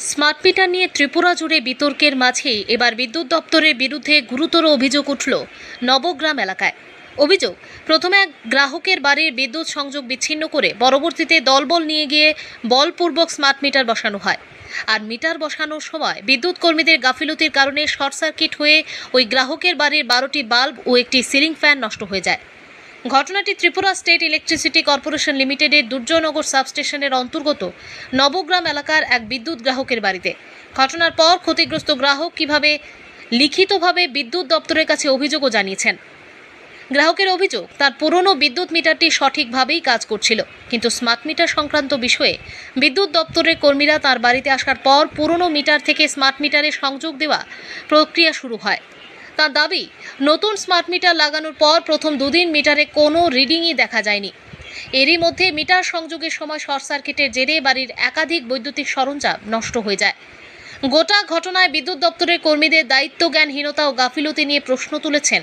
Smart meter নিয়ে ত্রিপুরা জুড়ে বিতর্কের মাঝেই এবার বিদ্যুৎ দপ্তরের বিরুদ্ধে গুরুতর অভিযোগ উঠল নবগ্রাম এলাকায়। অভিযোগ, প্রথমে এক গ্রাহকের বাড়ির বিদ্যুৎ সংযোগ বিচ্ছিন্ন করে পরবর্তীতে দলবল নিয়ে গিয়ে বলপূর্বক স্মার্ট মিটার বসানো হয়। আর মিটার বসানোর সময় বিদ্যুৎ কর্মীদের গাফিলতির কারণে শর্ট সার্কিট হয়ে ওই গ্রাহকের বাড়ির 12টি বাল্ব ও একটি সিলিং ফ্যান নষ্ট হয়ে যায়। ঘটনাটি ত্রিপুরা স্টেট ইলেকট্রিসিটি কর্পোরেশন লিমিটেডের দুর্জয়নগর সাবস্টেশনের অন্তর্গত নবগ্রাম এলাকার এক বিদ্যুৎ গ্রাহকের বাড়িতে। ঘটনার পর ক্ষতিগ্রস্ত গ্রাহক কিভাবে লিখিতভাবে বিদ্যুৎ দপ্তরের কাছে অভিযোগও জানিয়েছেন। গ্রাহকের অভিযোগ, তার পুরনো বিদ্যুৎ মিটারটি সঠিকভাবেই কাজ করছিল, কিন্তু স্মার্ট মিটার সংক্রান্ত বিষয়ে বিদ্যুৎ দপ্তরের কর্মীরা তার বাড়িতে আসার পর পুরনো মিটার থেকে স্মার্ট মিটারে সংযোগ দেওয়া প্রক্রিয়া শুরু হয়। তার দাবি, নতুন স্মার্ট মিটার লাগানোর পর প্রথম দুদিন মিটারে কোনো রিডিংই দেখা যায়নি। এরই মধ্যে মিটার সংযোগের সময় শর্ট সার্কিটের জেরে বাড়ির একাধিক বৈদ্যুতিক সরঞ্জাম নষ্ট হয়ে যায়। গোটা ঘটনায় বিদ্যুৎ দপ্তরের কর্মীদের দায়িত্ব জ্ঞানহীনতা ও গাফিলতি নিয়ে প্রশ্ন তুলেছেন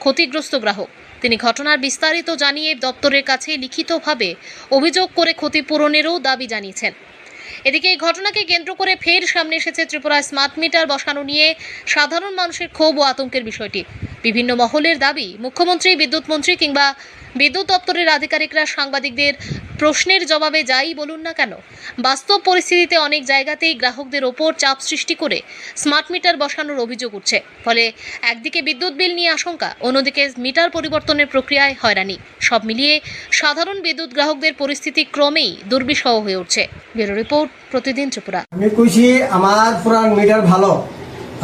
ক্ষতিগ্রস্ত গ্রাহক। তিনি ঘটনার বিস্তারিত জানিয়ে দপ্তরের কাছে লিখিতভাবে অভিযোগ করে ক্ষতিপূরণেরও দাবি জানিয়েছেন। এদিকে এই ঘটনাকে কেন্দ্র করে ফের সামনে এসেছে ত্রিপুরায় স্মার্ট মিটার বসানো নিয়ে সাধারণ মানুষের ক্ষোভ ও আতঙ্কের বিষয়টি। বিভিন্ন মহলের দাবি, মুখ্যমন্ত্রী, বিদ্যুৎ মন্ত্রী কিংবা বিদ্যুৎ দপ্তরের আধিকারিকরা সাংবাদিকদের প্রশ্নের জবাবে যাই বলুন না কেন, বাস্তব পরিস্থিতিতে অনেক জায়গাতেই গ্রাহকদের ওপর চাপ সৃষ্টি করে স্মার্ট মিটার বসানোর অভিযোগ উঠছে। ফলে একদিকে বিদ্যুৎ বিল নিয়ে আশঙ্কা, অন্যদিকে মিটার পরিবর্তনের প্রক্রিয়ায় হয়রানি। সব মিলিয়ে সাধারণ বিদ্যুৎ গ্রাহকদের পরিস্থিতি ক্রমেই দুর্বিষহ হয়ে উঠছে। ব্যুরো রিপোর্ট, প্রতিদিন ত্রিপুরা। আমি কইছি আমার পুরান মিটার ভালো,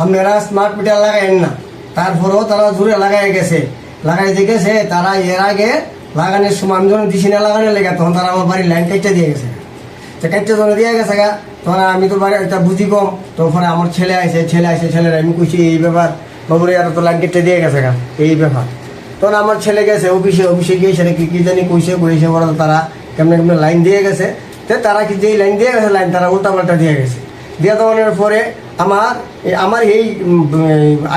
আপনারা স্মার্ট মিটার লাগাইন না। তারপরেও তারা জোরে লাগাই গেছে তারা এর আগে লাগানোর সময় আমি যখন দিছি না লাগানোর লেগে, তখন তারা আমার বাড়ির লাইন কাটতে দিয়ে গেছে। তো কাটতে যখন দিয়ে গেছে তখন আমি তো বাড়ি একটা বুঝি কম, তখন আমার ছেলে ছেলেরা আমি কইছি এই ব্যাপার, বাবুরে আর তো লাইন কেটে দিয়ে গেছে এই ব্যাপার। তখন আমার ছেলে গেছে অফিসে গিয়ে সেটা কি জানি কইছে বলে তারা কেমন লাইন দিয়ে গেছে। তো তারা কি যেই লাইন দিয়ে গেছে লাইন তারা উল্টাপাল্টা দিয়ে গেছে। দিয়ে দেওয়ানোর পরে আমার এই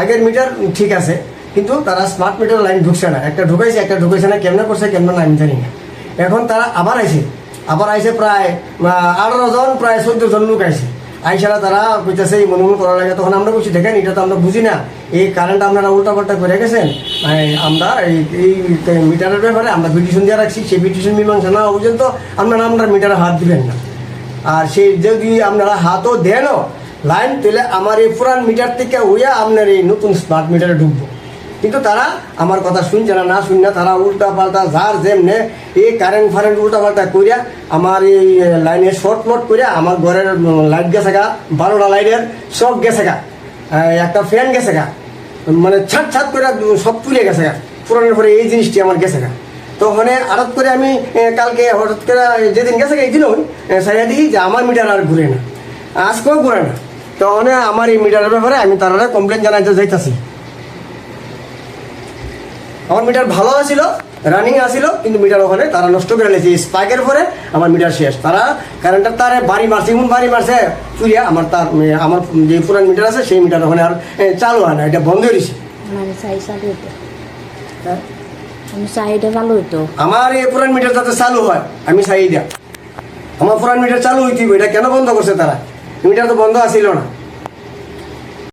আগের মিটার ঠিক আছে, কিন্তু তারা স্মার্ট মিটার লাইন ঢুকছে না। একটা ঢুকাইছে না, কেমনে করছে কেমন না আমি জানি না। এখন তারা আবার আইসে প্রায় 18 জন, প্রায় 14 জন লোক আইসারা তারা কইতেছে এই মনে করা লাগে। তখন আমরা বলছি, দেখেন এটা তো আমরা বুঝি না, এই কারেন্ট আপনারা উল্টাপাল্টা করে গেছেন। আমরা এই মিটারের ব্যাপারে আমরা পিটিশন দিয়ে রাখছি, সেই পিটিশন মীমাংসা না পর্যন্ত আপনারা মিটারে হাত দিবেন না। আর সেই যদি আপনারা হাতও দেনও লাইন, তাহলে আমার এই পুরান মিটার থেকে হইয়া আপনার এই নতুন স্মার্ট মিটারে ঢুকবো। কিন্তু তারা আমার কথা শুনছে না শুন না, তারা উল্টা পাল্টা যার যেমনে এই কারেন্ট উল্টা পাল্টা করিয়া আমার এই লাইনে শর্ট করিয়া আমার ঘরের লাইট গেছে 12টা লাইটের সব গেছে একটা ফ্যান গেছে মানে ছাট করে সব তুলে গেছে পুরানোর পরে এই জিনিসটি আমার গেছে তখন হঠাৎ করে আমি কালকে হঠাৎ করে যেদিন গেছে এই দিনও সাইয়া দিই যে আমার মিটার আর ঘুরে না, আজকেও ঘুরে না। তখন আমার এই মিটারের ব্যাপারে আমি তারা কমপ্লেন জানাইতে যাইতেছি। আমার মিটার ভালো আছিল, রানিং আছিল, কিন্তু মিটার ওখানে তারা নষ্ট করে নিয়েছে। স্পাইকের পরে আমার মিটার শেষ। তারা কারেন্টের তারে বাড়ি মারছে চুরিয়া আমার যে পুরান মিটার আছে সেই মিটার ওখানে আর চালু হয় না, এটা বন্ধ হয়েছে। আমার এই পুরান মিটার যাতে চালু হয় আমি চাই দিয়া, আমার পুরান মিটার চালু হইতে, এটা কেন বন্ধ করছে তারা? মিটার তো বন্ধ আসিল না।